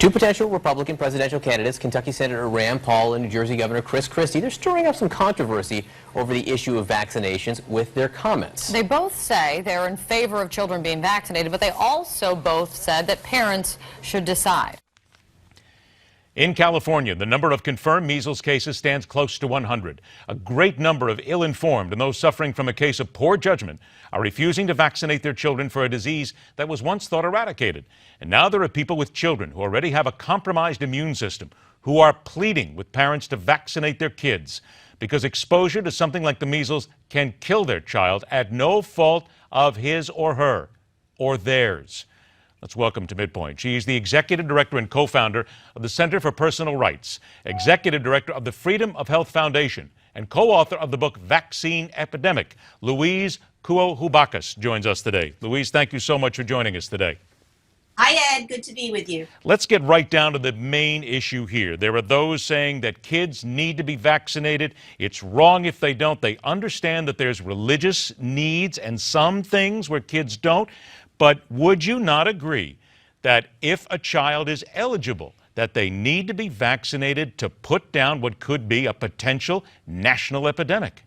Two potential Republican presidential candidates, Kentucky Senator Rand Paul and New Jersey Governor Christie, they're stirring up some controversy over the issue of vaccinations with their comments. They both say they're in favor of children being vaccinated, but they also both said that parents should decide. In California, the number of confirmed measles cases stands close to 100. A great number of ill-informed and those suffering from a case of poor judgment are refusing to vaccinate their children for a disease that was once thought eradicated. And now there are people with children who already have a compromised immune system who are pleading with parents to vaccinate their kids because exposure to something like the measles can kill their child at no fault of his or her or theirs. Let's welcome to MidPoint. She is the executive director and co-founder of the Center for Personal Rights, executive director of the Freedom of Health Foundation, and co-author of the book Vaccine Epidemic. Louise Kuo Habakus joins us today. Louise, thank you so much for joining us today. Hi, Ed. Good to be with you. Let's get right down to the main issue here. There are those saying that kids need to be vaccinated. It's wrong if they don't. They understand that there's religious needs and some things where kids don't. But would you not agree that if a child is eligible, that they need to be vaccinated to put down what could be a potential national epidemic?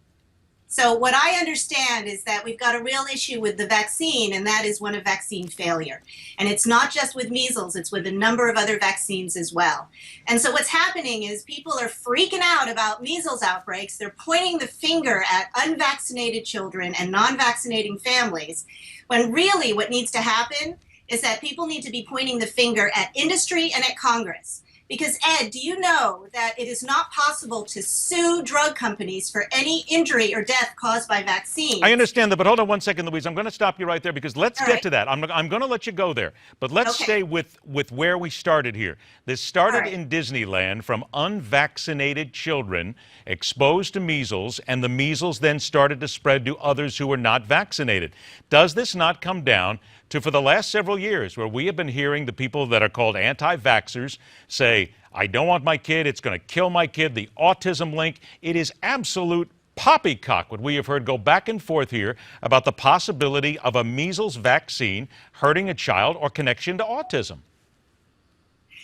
So what I understand is that we've got a real issue with the vaccine, and that is one of vaccine failure. And it's not just with measles, it's with a number of other vaccines as well. And so what's happening is people are freaking out about measles outbreaks. They're pointing the finger at unvaccinated children and non-vaccinating families, when really what needs to happen is that people need to be pointing the finger at industry and at Congress. Because, Ed, do you know that it is not possible to sue drug companies for any injury or death caused by vaccines? I understand that, but hold on one second, Louise. I'm going to stop you right there because let's get to that. I'm going to let you go there. But let's stay with where we started here. This started in Disneyland from unvaccinated children exposed to measles, and the measles then started to spread to others who were not vaccinated. Does this not come down to, for the last several years, where we have been hearing the people that are called anti-vaxxers say, I don't want my kid, it's going to kill my kid, the autism link? It is absolute poppycock what we have heard go back and forth here about the possibility of a measles vaccine hurting a child or connection to autism.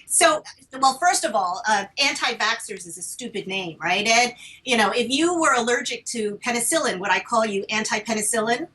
So, well, first of all, anti-vaxxers is a stupid name, right, Ed? You know, if you were allergic to penicillin, would I call you anti-penicillin?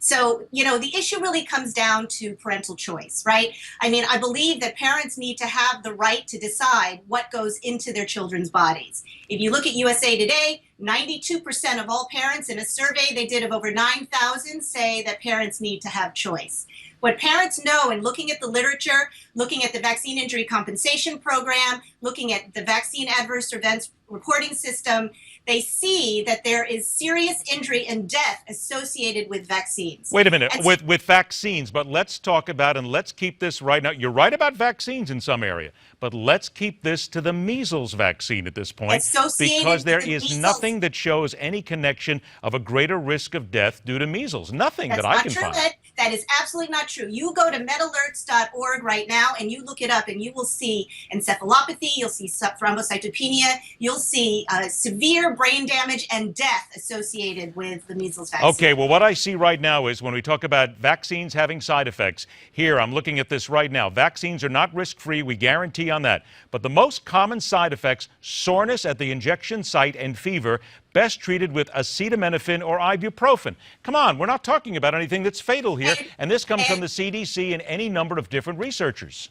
So, you know, the issue really comes down to parental choice, right? I mean, I believe that parents need to have the right to decide what goes into their children's bodies. If you look at USA Today, 92% of all parents in a survey they did of over 9,000 say that parents need to have choice. What parents know, and looking at the literature, looking at the Vaccine Injury Compensation Program, looking at the Vaccine Adverse Events Reporting System, they see that there is serious injury and death associated with vaccines. Wait a minute, with vaccines, but let's talk about, and let's keep this right now. You're right about vaccines in some area, but let's keep this to the measles vaccine at this point, because there is nothing that shows any connection of a greater risk of death due to measles. Nothing that I can find. That is absolutely not true. You go to medalerts.org right now and you look it up and you will see encephalopathy, you'll see thrombocytopenia, you'll see severe brain damage and death associated with the measles vaccine. Okay, well, what I see right now is when we talk about vaccines having side effects, here I'm looking at this right now. Vaccines are not risk-free, we guarantee on that. But the most common side effects, soreness at the injection site and fever, best treated with acetaminophen or ibuprofen. Come on, we're not talking about anything that's fatal here, and this comes from the CDC and any number of different researchers.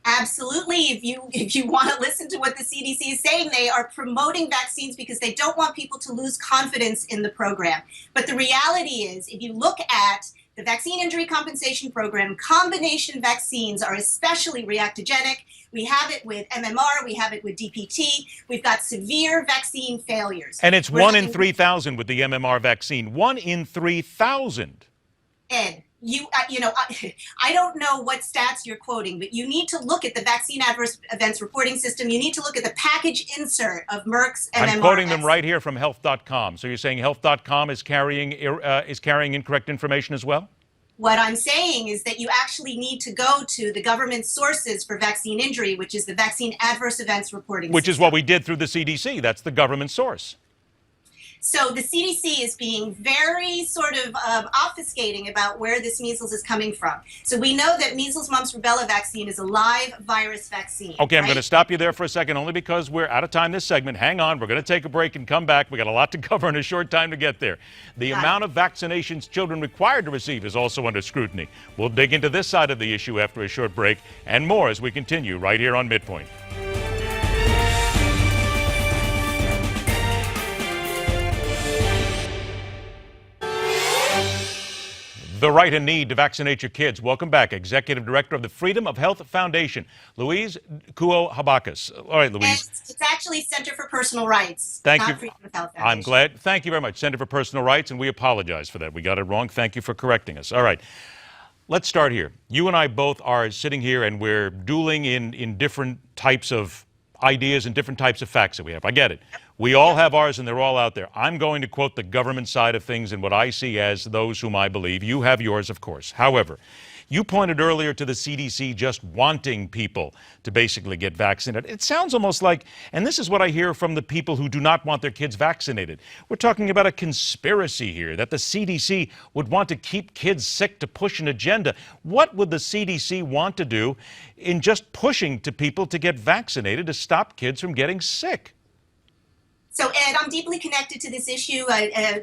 Absolutely. If you want to listen to what the CDC is saying, they are promoting vaccines because they don't want people to lose confidence in the program. But the reality is, if you look at the Vaccine Injury Compensation Program, combination vaccines are especially reactogenic. We have it with MMR, we have it with DPT. We've got severe vaccine failures. And it's 1 in 3,000 with the MMR vaccine. 1 in 3,000. Ed, I don't know what stats you're quoting, but you need to look at the Vaccine Adverse Events Reporting System. You need to look at the package insert of Merck's MMR. I'm quoting them right here from health.com. So you're saying health.com is carrying incorrect information as well? What I'm saying is that you actually need to go to the government sources for vaccine injury, which is the Vaccine Adverse Events Reporting System. Which is what we did through the CDC. That's the government source. So the CDC is being very sort of obfuscating about where this measles is coming from. So we know that measles, mumps, rubella vaccine is a live virus vaccine. Okay, I'm right? going to stop you there for a second, only because we're out of time this segment. Hang on, we're going to take a break and come back. We got a lot to cover in a short time to get there. The amount of vaccinations children required to receive is also under scrutiny. We'll dig into this side of the issue after a short break and more as we continue right here on MidPoint. The right and need to vaccinate your kids. Welcome back, Executive Director of the Freedom of Health Foundation, Louise Kuo Habakus. All right, Louise. It's actually Center for Personal Rights. Thank not you. Freedom of Health Foundation. I'm glad. Thank you very much, Center for Personal Rights, and we apologize for that. We got it wrong. Thank you for correcting us. All right. Let's start here. You and I both are sitting here and we're dueling in different types of ideas and different types of facts that we have. I get it. We all have ours and they're all out there. I'm going to quote the government side of things and what I see as those whom I believe. You have yours, of course. However, you pointed earlier to the CDC just wanting people to basically get vaccinated. It sounds almost like, and this is what I hear from the people who do not want their kids vaccinated. We're talking about a conspiracy here, that the CDC would want to keep kids sick to push an agenda. What would the CDC want to do in just pushing to people to get vaccinated to stop kids from getting sick? So, Ed, I'm deeply connected to this issue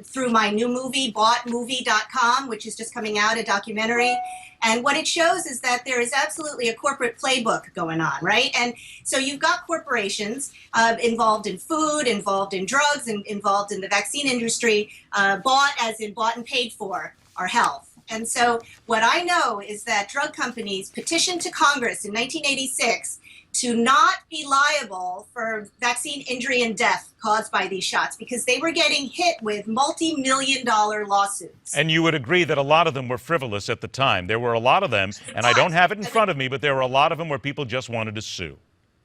through my new movie, boughtmovie.com, which is just coming out, a documentary. And what it shows is that there is absolutely a corporate playbook going on, right? And so you've got corporations involved in food, involved in drugs, and involved in the vaccine industry, bought as in bought and paid for our health. And so what I know is that drug companies petitioned to Congress in 1986 to not be liable for vaccine injury and death caused by these shots because they were getting hit with multi-million-dollar lawsuits. And you would agree that a lot of them were frivolous at the time. There were a lot of them, and I don't have it in front of me, but there were a lot of them where people just wanted to sue.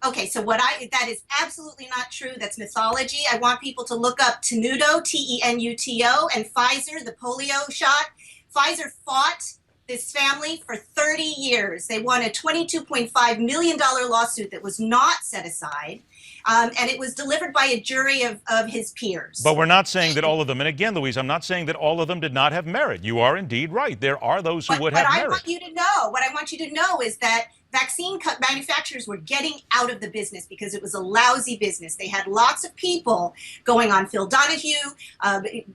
Okay, so that is absolutely not true. That's mythology. I want people to look up Tenuto, T-E-N-U-T-O, and Pfizer, the polio shot. Pfizer fought this family for 30 years. They won a $22.5 million lawsuit that was not set aside, and it was delivered by a jury of his peers. But we're not saying that all of them, and again, Louise, I'm not saying that all of them did not have merit. You are indeed right. There are those who would have merit. What I want you to know is that vaccine manufacturers were getting out of the business because it was a lousy business. They had lots of people going on Phil Donahue,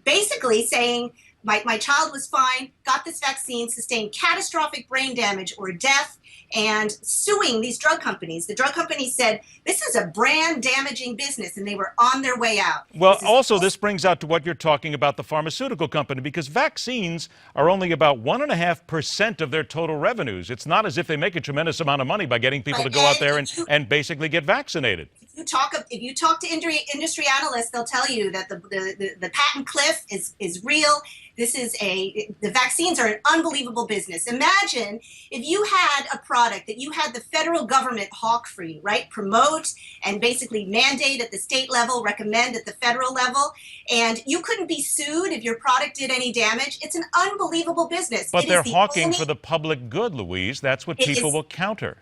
basically saying, my child was fine, got this vaccine, sustained catastrophic brain damage or death, and suing these drug companies. The drug companies said, this is a brand damaging business, and they were on their way out. Well, this brings out to what you're talking about, the pharmaceutical company, because vaccines are only about 1.5% of their total revenues. It's not as if they make a tremendous amount of money by getting people to go out there and basically get vaccinated. If you talk to industry analysts, they'll tell you that the patent cliff is real. The vaccines are an unbelievable business. Imagine if you had a product that you had the federal government hawk for you, right? Promote and basically mandate at the state level, recommend at the federal level, and you couldn't be sued if your product did any damage. It's an unbelievable business. But they're hawking for the public good, Louise. That's what people will counter.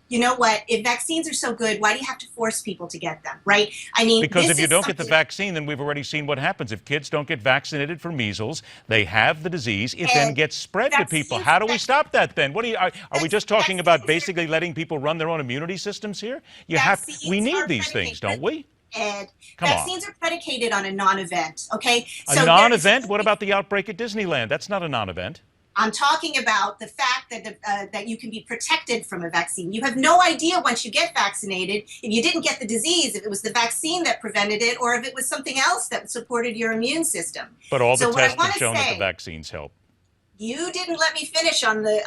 You know what? If vaccines are so good, why do you have to force people to get them, right? I mean, because if you don't get the vaccine, then we've already seen what happens. If kids don't get vaccinated for measles, they have the disease. It then gets spread to people. How do we stop that then? What are we just talking about basically letting people run their own immunity systems here? We need these things, don't we? Ed, vaccines are predicated on a non-event, okay? A non-event? What about the outbreak at Disneyland? That's not a non-event. I'm talking about the fact that that you can be protected from a vaccine. You have no idea once you get vaccinated if you didn't get the disease, if it was the vaccine that prevented it, or if it was something else that supported your immune system. But all the tests have shown that the vaccines help. You didn't let me finish on the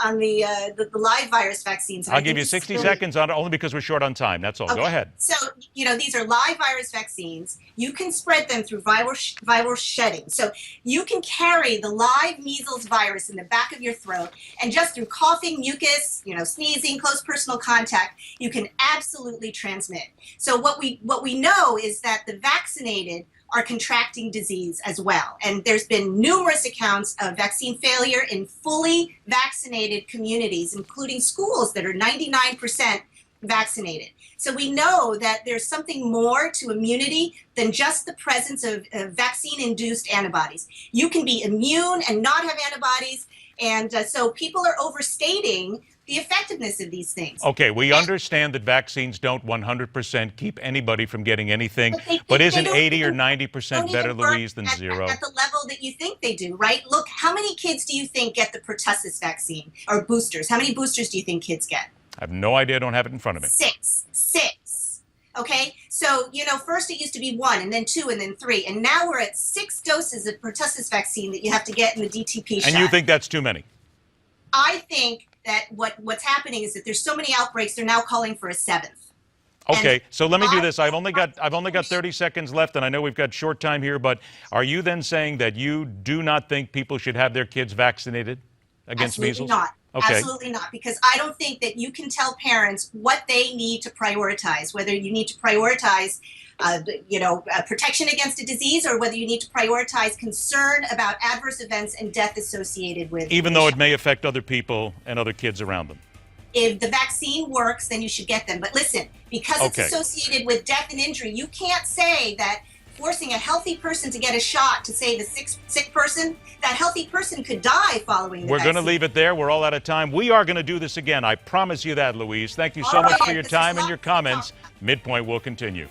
live virus vaccines. I'll give you 60 seconds on it, only because we're short on time. That's all. Okay. Go ahead. So, these are live virus vaccines. You can spread them through viral shedding. So you can carry the live measles virus in the back of your throat, and just through coughing, mucus, sneezing, close personal contact, you can absolutely transmit. So what we know is that the vaccinated are contracting disease as well. And there's been numerous accounts of vaccine failure in fully vaccinated communities, including schools that are 99% vaccinated. So we know that there's something more to immunity than just the presence of vaccine-induced antibodies. You can be immune and not have antibodies, and so people are overstating the effectiveness of these things. Okay, we understand that vaccines don't 100% keep anybody from getting anything, but isn't 80 or 90% better, Louise, than zero? At the level that you think they do, right? Look, how many kids do you think get the pertussis vaccine or boosters? How many boosters do you think kids get? I have no idea. I don't have it in front of me. Six. Okay, so first it used to be 1, and then 2, and then 3, and now we're at 6 doses of pertussis vaccine that you have to get in the DTP shot. And you think that's too many? I think that what's happening is that there's so many outbreaks, they're now calling for a 7th. Okay, so let me do this. I've only got 30 seconds left, and I know we've got short time here, but are you then saying that you do not think people should have their kids vaccinated against measles? Absolutely not. Okay. Absolutely not, because I don't think that you can tell parents what they need to prioritize, whether you need to prioritize protection against a disease, or whether you need to prioritize concern about adverse events and death associated with it. Even though it may affect other people and other kids around them. If the vaccine works, then you should get them. But listen, because it's associated with death and injury, you can't say that forcing a healthy person to get a shot to save a sick person, that healthy person could die following the vaccine. We're going to leave it there. We're all out of time. We are going to do this again. I promise you that, Louise. Thank you so much for your time and your comments. MidPoint will continue.